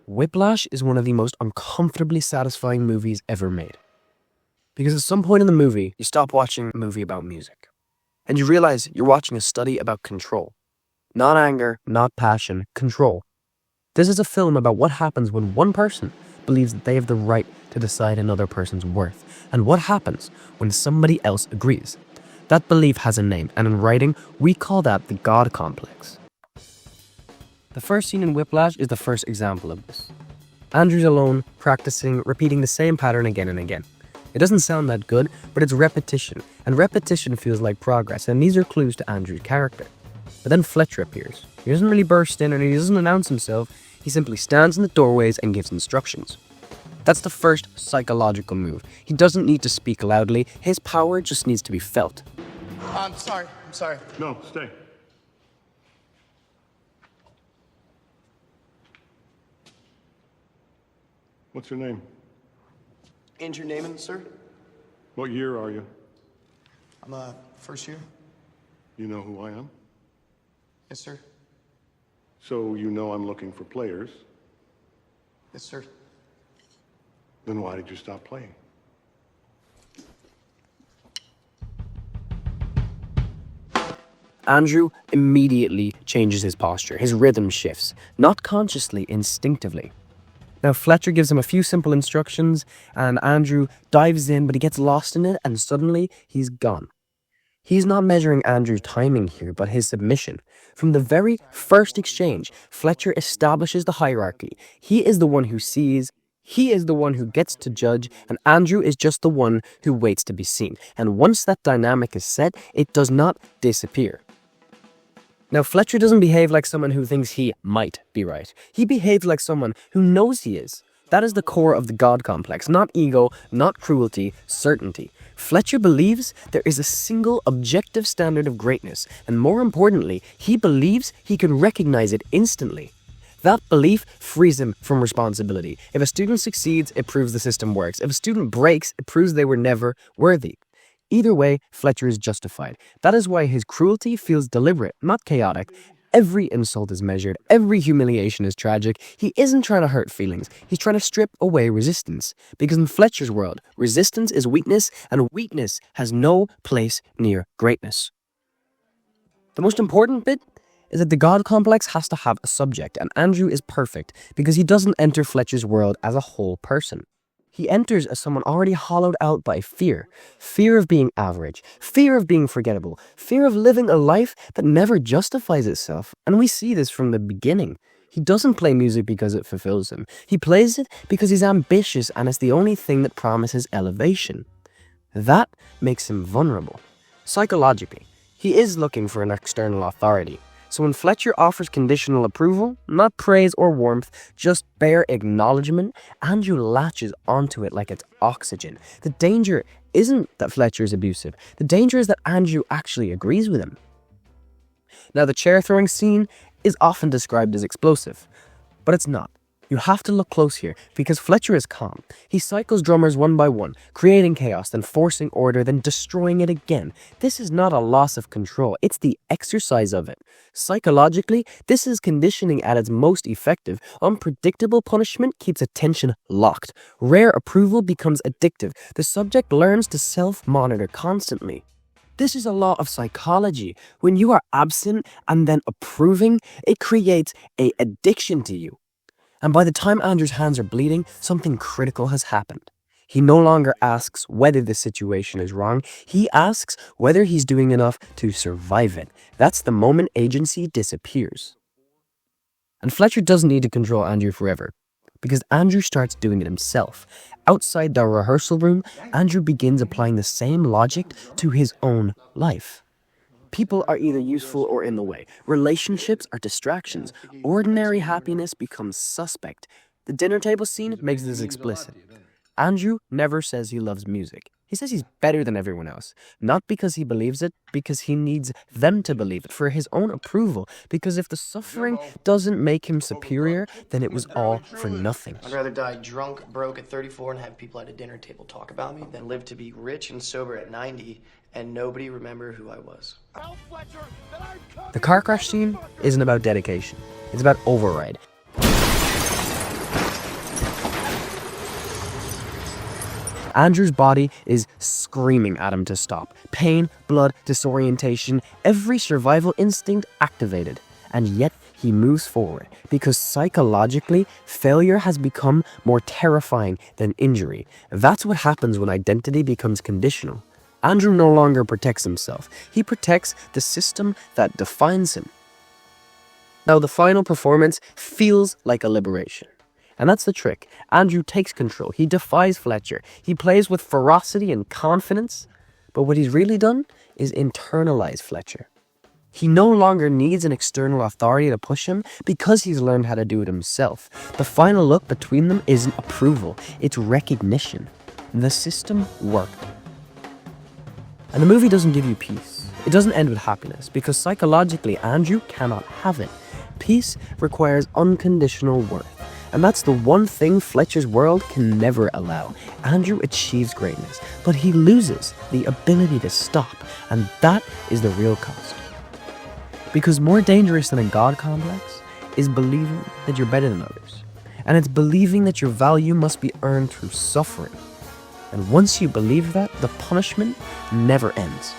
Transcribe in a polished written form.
Whiplash is one of the most uncomfortably satisfying movies ever made. Because at some point in the movie, you stop watching a movie about music. And you realize you're watching a study about control. Not anger, not passion, control. This is a film about what happens when one person believes that they have the right to decide another person's worth, and what happens when somebody else agrees. That belief has a name, and in writing, we call that the God complex. The first scene in Whiplash is the first example of this. Andrew's alone, practicing, repeating the same pattern again and again. It doesn't sound that good, but it's repetition, and repetition feels like progress, and these are clues to Andrew's character. But then Fletcher appears. He doesn't really burst in, and he doesn't announce himself. He simply stands in the doorways and gives instructions. That's the first psychological move. He doesn't need to speak loudly. His power just needs to be felt. I'm sorry. No, stay. What's your name? Andrew Naaman, sir. What year are you? I'm first year. You know who I am? Yes, sir. So you know I'm looking for players. Yes, sir. Then why did you stop playing? Andrew immediately changes his posture. His rhythm shifts, not consciously, instinctively. Now, Fletcher gives him a few simple instructions, and Andrew dives in, but he gets lost in it, and suddenly he's gone. He's not measuring Andrew's timing here, but his submission. From the very first exchange, Fletcher establishes the hierarchy. He is the one who sees, he is the one who gets to judge, and Andrew is just the one who waits to be seen. And once that dynamic is set, it does not disappear. Now, Fletcher doesn't behave like someone who thinks he might be right. He behaves like someone who knows he is. That is the core of the God complex, not ego, not cruelty, certainty. Fletcher believes there is a single objective standard of greatness, and more importantly, he believes he can recognize it instantly. That belief frees him from responsibility. If a student succeeds, it proves the system works. If a student breaks, it proves they were never worthy. Either way, Fletcher is justified. That is why his cruelty feels deliberate, not chaotic. Every insult is measured. Every humiliation is tragic. He isn't trying to hurt feelings. He's trying to strip away resistance. Because in Fletcher's world, resistance is weakness, and weakness has no place near greatness. The most important bit is that the God complex has to have a subject, and Andrew is perfect because he doesn't enter Fletcher's world as a whole person. He enters as someone already hollowed out by fear. Fear of being average. Fear of being forgettable. Fear of living a life that never justifies itself. And we see this from the beginning. He doesn't play music because it fulfills him. He plays it because he's ambitious and it's the only thing that promises elevation. That makes him vulnerable. Psychologically, he is looking for an external authority. So when Fletcher offers conditional approval, not praise or warmth, just bare acknowledgement, Andrew latches onto it like it's oxygen. The danger isn't that Fletcher is abusive. The danger is that Andrew actually agrees with him. Now, the chair throwing scene is often described as explosive, but it's not. You have to look close here, because Fletcher is calm. He cycles drummers one by one, creating chaos, then forcing order, then destroying it again. This is not a loss of control, it's the exercise of it. Psychologically, this is conditioning at its most effective. Unpredictable punishment keeps attention locked. Rare approval becomes addictive. The subject learns to self-monitor constantly. This is a law of psychology. When you are absent and then approving, it creates an addiction to you. And by the time Andrew's hands are bleeding, something critical has happened. He no longer asks whether the situation is wrong. He asks whether he's doing enough to survive it. That's the moment agency disappears. And Fletcher doesn't need to control Andrew forever, because Andrew starts doing it himself. Outside the rehearsal room, Andrew begins applying the same logic to his own life. People are either useful or in the way. Relationships are distractions. Ordinary happiness becomes suspect. The dinner table scene makes this explicit. Andrew never says he loves music. He says he's better than everyone else. Not because he believes it, because he needs them to believe it, for his own approval. Because if the suffering doesn't make him superior, then it was all for nothing. I'd rather die drunk, broke at 34 and have people at a dinner table talk about me than live to be rich and sober at 90 and nobody remember who I was. The car crash scene isn't about dedication. It's about override. Andrew's body is screaming at him to stop. Pain, blood, disorientation, every survival instinct activated. And yet he moves forward because psychologically, failure has become more terrifying than injury. That's what happens when identity becomes conditional. Andrew no longer protects himself. He protects the system that defines him. Now, the final performance feels like a liberation. And that's the trick. Andrew takes control. He defies Fletcher. He plays with ferocity and confidence. But what he's really done is internalize Fletcher. He no longer needs an external authority to push him because he's learned how to do it himself. The final look between them isn't approval, it's recognition. The system worked. And the movie doesn't give you peace. It doesn't end with happiness because psychologically Andrew cannot have it. Peace requires unconditional worth. And that's the one thing Fletcher's world can never allow. Andrew achieves greatness, but he loses the ability to stop. And that is the real cost. Because more dangerous than a God complex is believing that you're better than others. And it's believing that your value must be earned through suffering. And once you believe that, the punishment never ends.